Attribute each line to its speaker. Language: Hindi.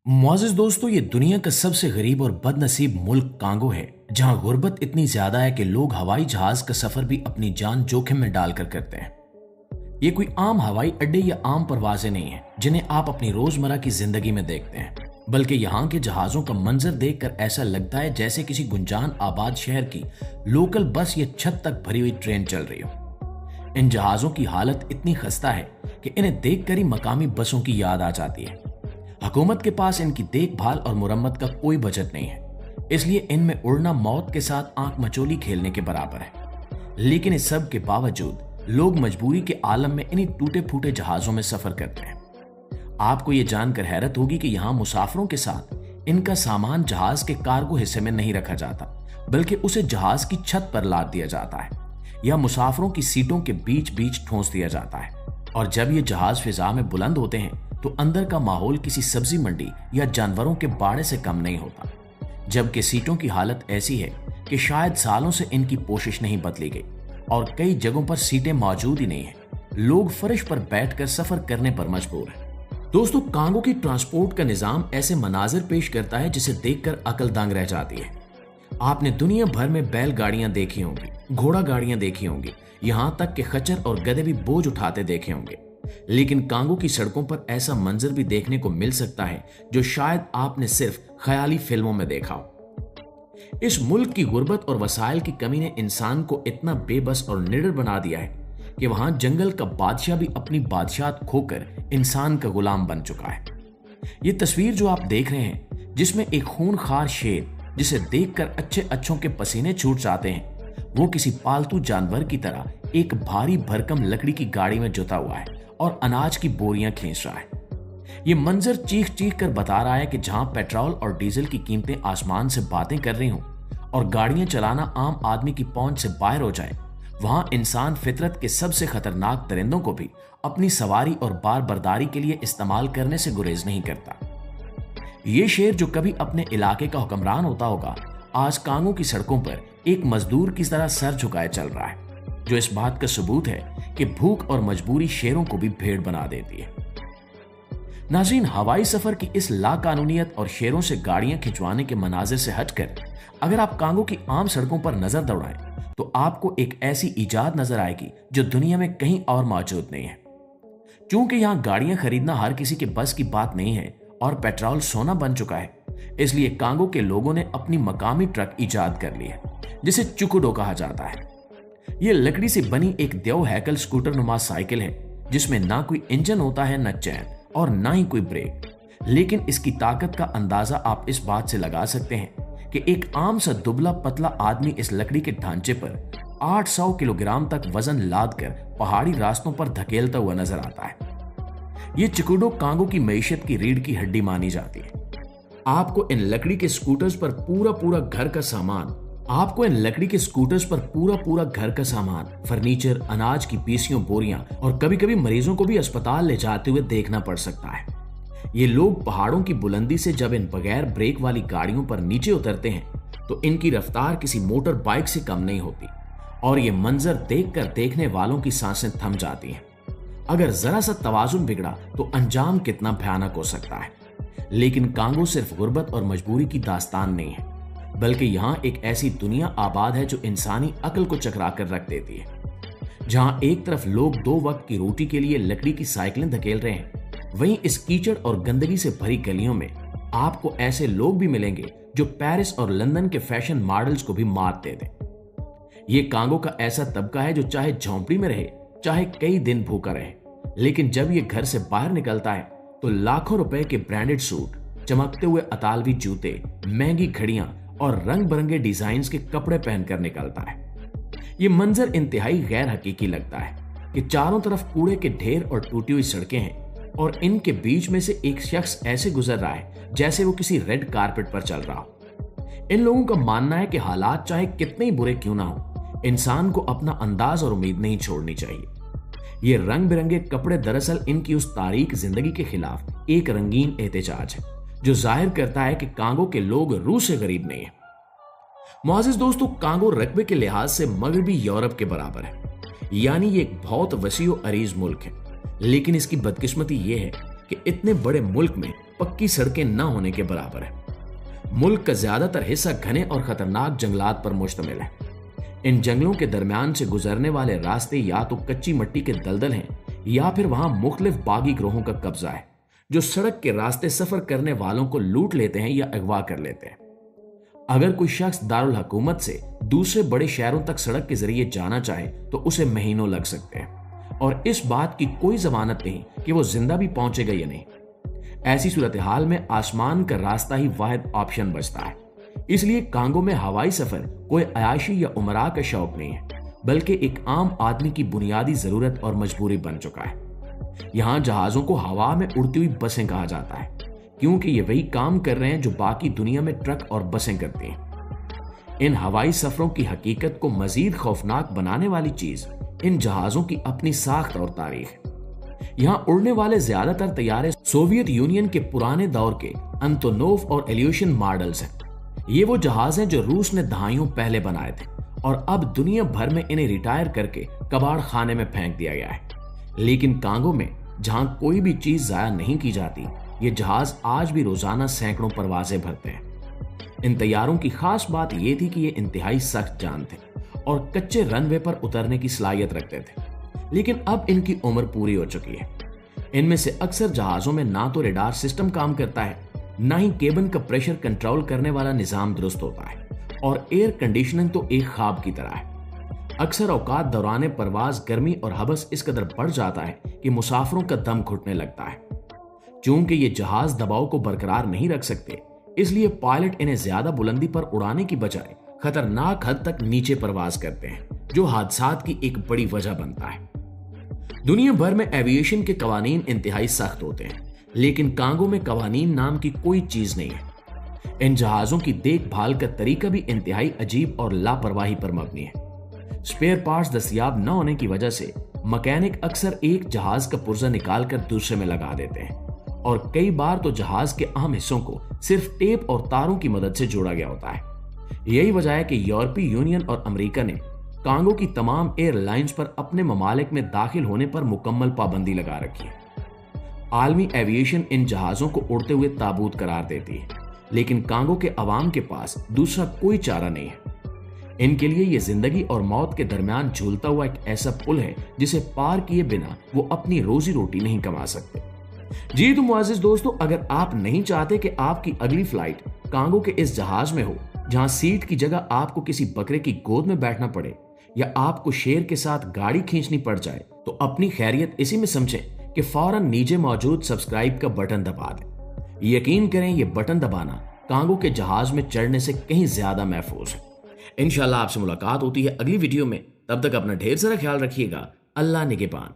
Speaker 1: मुआज़िज़ दोस्तों, ये दुनिया का सबसे गरीब और बदनसीब मुल्क कांगो है, जहां गुर्बत इतनी ज्यादा है कि लोग हवाई जहाज का सफर भी अपनी जान जोखिम में डालकर करते हैं। ये कोई आम हवाई अड्डे या आम परवाजें नहीं है जिन्हें आप अपनी रोजमर्रा की जिंदगी में देखते हैं, बल्कि यहाँ के जहाजों का मंजर देखकर ऐसा लगता है जैसे किसी गुंजान आबाद शहर की लोकल बस या छत तक भरी हुई ट्रेन चल रही हो। इन जहाजों की हालत इतनी खस्ता है कि इन्हें देखकर ही मकामी बसों की याद आ जाती है। हुकूमत के पास इनकी देखभाल और मुरम्मत का कोई बजट नहीं है, इसलिए इनमें उड़ना मौत के साथ आंख मचोली खेलने के बराबर है। लेकिन इस सब के बावजूद लोग मजबूरी के आलम में इन्हीं टूटे फूटे जहाजों में सफर करते हैं। आपको ये जानकर हैरत होगी कि यहाँ मुसाफिरों के साथ इनका सामान जहाज के कार्गो हिस्से में नहीं रखा जाता, बल्कि उसे जहाज की छत पर लाद दिया जाता है या मुसाफिरों की सीटों के बीच बीच ठोंस दिया जाता है। और जब ये जहाज फिजा में बुलंद होते हैं तो अंदर का माहौल किसी सब्जी मंडी या जानवरों के बाड़े से कम नहीं होता। जबकि सीटों की हालत ऐसी है कि शायद सालों से इनकी पोशिश नहीं बदली गई और कई जगहों पर सीटें मौजूद ही नहीं है। लोग फर्श पर बैठकर सफर करने पर मजबूर हैं। दोस्तों, कांगो की ट्रांसपोर्ट का निजाम ऐसे मनाजिर पेश करता है जिसे देखकर अकल दंग रह जाती है। आपने दुनिया भर में बैलगाड़ियां देखी होंगी, घोड़ा गाड़ियां देखी होंगी, यहां तक कि खच्चर और गधे भी बोझ उठाते देखे होंगे। लेकिन कांगो की सड़कों पर ऐसा मंजर भी देखने को मिल सकता है जो शायद आपने सिर्फ ख्याली फिल्मों में देखा हो। इस मुल्क की गुर्बत और वसाइल की कमी ने इंसान को इतना बेबस और निडर बना दिया है कि वहां जंगल का बादशाह भी अपनी बादशाहत खोकर इंसान का गुलाम बन चुका है। ये तस्वीर जो आप देख रहे हैं, जिसमें एक खूनखार शेर जिसे देखकर अच्छे अच्छों के पसीने छूट जाते हैं, वो किसी पालतू जानवर की तरह एक भारी भरकम लकड़ी की गाड़ी में जुता हुआ है और अनाज की बोरियां खींच रहा है। ये मंजर चीख चीख कर बता रहा है कि जहां पेट्रोल और डीजल की कीमतें आसमान से बातें कर रही हों और गाड़ियां चलाना आम आदमी की पहुंच से बाहर हो जाए, वहां इंसान फितरत के सबसे खतरनाक दरिंदों को भी अपनी सवारी और बार बर्दारी के लिए इस्तेमाल करने से गुरेज नहीं करता। ये शेर जो कभी अपने इलाके का हुक्मरान होता होगा, आज कांगो की सड़कों पर एक मजदूर की तरह सर झुकाए चल रहा है, जो इस बात का सबूत है कि भूख और मजबूरी शेरों को भी भेड़ बना देती है। नाज़रीन, हवाई सफर की इस लाकानूनियत और शेरों से गाड़ियां खिंचवाने के मनाजिर से हटकर अगर आप कांगो की आम सड़कों पर नजर दौड़ाएं तो आपको एक ऐसी इजाद नजर आएगी जो दुनिया में कहीं और मौजूद नहीं है। क्योंकि यहाँ गाड़ियां खरीदना हर किसी के बस की बात नहीं है और पेट्रोल सोना बन चुका है, इसलिए कांगो के लोगों ने अपनी मकामी ट्रक इजाद कर ली है, जिसे चुकुडो कहा जाता है। ये लकड़ी से बनी एक देव हैकल स्कूटर नुमा साइकिल है, जिसमें ना कोई इंजन होता है, न चैन और ना ही कोई ब्रेक। लेकिन इसकी ताकत का अंदाजा आप इस बात से लगा सकते हैं कि एक आम सा दुबला पतला आदमी इस लकड़ी के ढांचे पर 800 किलोग्राम तक वजन लाद कर पहाड़ी रास्तों पर धकेलता हुआ नजर आता है। ये चिकुडो कांगो की मईशत की रीढ़ की हड्डी मानी जाती है। आपको इन लकड़ी के स्कूटर्स पर पूरा पूरा घर का सामान, फर्नीचर, अनाज की पीसियों बोरियां और कभी कभी मरीजों को भी अस्पताल ले जाते हुए देखना पड़ सकता है। ये लोग पहाड़ों की बुलंदी से जब इन बगैर ब्रेक वाली गाड़ियों पर नीचे उतरते हैं तो इनकी रफ्तार किसी मोटर बाइक से कम नहीं होती और ये मंजर देखकर देखने वालों की सांसें थम जाती हैं। अगर जरा सा तवाजुन बिगड़ा तो अंजाम कितना भयानक हो सकता है। लेकिन कांगो सिर्फ गुर्बत और मजबूरी की दास्तान नहीं है, बल्कि यहाँ एक ऐसी दुनिया आबाद है जो इंसानी अक्ल को चकरा कर रख देती है। जहाँ एक तरफ लोग 2 वक्त की रोटी के लिए लकड़ी की साइकिलें धकेल रहे हैं, वहीं इस कीचड़ और गंदगी से भरी गलियों में आपको ऐसे लोग भी मिलेंगे जो पेरिस और लंदन के फैशन मॉडल्स को भी मात दे दें। ये कांगो का ऐसा तबका है जो चाहे झोंपड़ी में रहे, चाहे कई दिन भूखा रहे, लेकिन जब ये घर से बाहर निकलता है तो लाखों रुपए के ब्रांडेड सूट, चमकते हुए अतालवी जूते, महंगी घड़ियां और रंग बिरंगे डिजाइन्स के कपड़े पहनकर निकलता है। ये मंजर इंतहाई गैर हकीकी लगता है कि चारों तरफ कूड़े के ढेर और टूटी हुई सड़कें हैं और इनके बीच में से एक शख्स ऐसे गुजर रहा है जैसे वो किसी रेड कारपेट पर चल रहा हो। इन लोगों का मानना है कि हालात चाहे कितने ही बुरे क्यों ना हो, इंसान को अपना अंदाज और उम्मीद नहीं छोड़नी चाहिए। ये रंग बिरंगे कपड़े दरअसल इनकी उस तारीख जिंदगी के खिलाफ एक रंगीन एहतजाज है जो जाहिर करता है कि कांगो के लोग रूह से गरीब नहीं है। मुआजिज दोस्तों, कांगो रकबे के लिहाज से मगरबी यूरोप के बराबर है, यानी ये एक बहुत वसीओ अरीज मुल्क है। लेकिन इसकी बदकिस्मती यह है कि इतने बड़े मुल्क में पक्की सड़कें न होने के बराबर है। मुल्क का ज्यादातर हिस्सा घने और खतरनाक जंगलात पर मुश्तमिल है। इन जंगलों के दरमियान से गुजरने वाले रास्ते या तो कच्ची मिट्टी के दलदल हैं या फिर वहां मुख्तलिफ बागी ग्रोहों का कब्जा है जो सड़क के रास्ते सफर करने वालों को लूट लेते हैं या अगवा कर लेते हैं। अगर कोई शख्स दारुल हुकूमत से दूसरे बड़े शहरों तक सड़क के जरिए जाना चाहे तो उसे महीनों लग सकते हैं और इस बात की कोई जमानत नहीं कि वो जिंदा भी पहुंचेगा या नहीं। ऐसी सूरत हाल में आसमान का रास्ता ही वाहिद ऑप्शन बचता है। इसलिए कांगो में हवाई सफर कोई अयाशी या उमरा का शौक नहीं है, बल्कि एक आम आदमी की बुनियादी जरूरत और मजबूरी बन चुका है। यहां जहाजों को हवा में उड़ती हुई बसें कहा जाता है, क्योंकि ये वही काम कर रहे हैं जो बाकी दुनिया में ट्रक और बसें करती हैं। इन हवाई सफरों की हकीकत को मजीद खौफनाक बनाने वाली चीज इन जहाजों की अपनी साख्त और तारीख है। यहां उड़ने वाले ज्यादातर तैयारे सोवियत यूनियन के पुराने दौर के अंतोनोव और इल्यूशन मॉडल्स हैं। ये वो जहाज हैं जो रूस ने दहाइयों पहले बनाए थे और अब दुनिया भर में इन्हें रिटायर करके कबाड़ खाने में फेंक दिया गया है। लेकिन कांगो में जहां कोई भी चीज जाया नहीं की जाती, ये जहाज आज भी रोजाना सैकड़ों परवाजें भरते हैं। इन तैयारों की खास बात यह थी कि ये इंतहाई सख्त जान थे और कच्चे रनवे पर उतरने की सलाहियत रखते थे। लेकिन अब इनकी उम्र पूरी हो चुकी है। इनमें से अक्सर जहाजों में ना तो रेडार सिस्टम काम करता है, ना ही केबिन का प्रेशर कंट्रोल करने वाला निजाम दुरुस्त होता है और एयर कंडीशनिंग तो एक ख्वाब की तरह है। अक्सर औकात दौरान परवाज गर्मी और हबस इस कदर बढ़ जाता है कि मुसाफिरों का दम घुटने लगता है। चूंकि ये जहाज दबाव को बरकरार नहीं रख सकते, इसलिए पायलट इन्हें ज्यादा बुलंदी पर उड़ाने की बजाय खतरनाक हद तक नीचे परवाज करते हैं, जो हादसात की एक बड़ी वजह बनता है। दुनिया भर में एविएशन के कवानीन इंतहाई सख्त होते हैं, लेकिन कांगो में कवानीन नाम की कोई चीज नहीं है। इन जहाजों की देखभाल का तरीका भी इंतहाई अजीब और लापरवाही पर मबनी है। स्पेयर पार्ट्स दस्तयाब न होने की वजह से मैकेनिक अक्सर एक जहाज का पुर्जा निकालकर दूसरे में लगा देते हैं और कई बार तो जहाज के अहम हिस्सों को सिर्फ टेप और तारों की मदद से जोड़ा गया होता है। यही वजह है कि यूरोपीय यूनियन और अमेरिका ने कांगो की तमाम एयरलाइंस पर अपने ममालिक में दाखिल होने पर मुकम्मल पाबंदी लगा रखी है। आलमी एविएशन इन जहाजों को उड़ते हुए ताबूत करार देती है, लेकिन कांगो के अवाम के पास दूसरा कोई चारा नहीं है। इनके लिए यह जिंदगी और मौत के दरमियान झूलता हुआ एक ऐसा पुल है जिसे पार किए बिना वो अपनी रोजी रोटी नहीं कमा सकते। जी तो मुआजिज दोस्तों, अगर आप नहीं चाहते कि आपकी अगली फ्लाइट कांगो के इस जहाज में हो जहां सीट की जगह आपको किसी बकरे की गोद में बैठना पड़े या आपको शेर के साथ गाड़ी खींचनी पड़ जाए, तो अपनी खैरियत इसी में समझें कि फौरन नीचे मौजूद सब्सक्राइब का बटन दबा दें। यकीन करें ये बटन दबाना कांगो के जहाज में चढ़ने से कहीं ज्यादा महफूज है। इंशाल्लाह आपसे मुलाकात होती है अगली वीडियो में। तब तक अपना ढेर सारा ख्याल रखिएगा। अल्लाह निगहबान।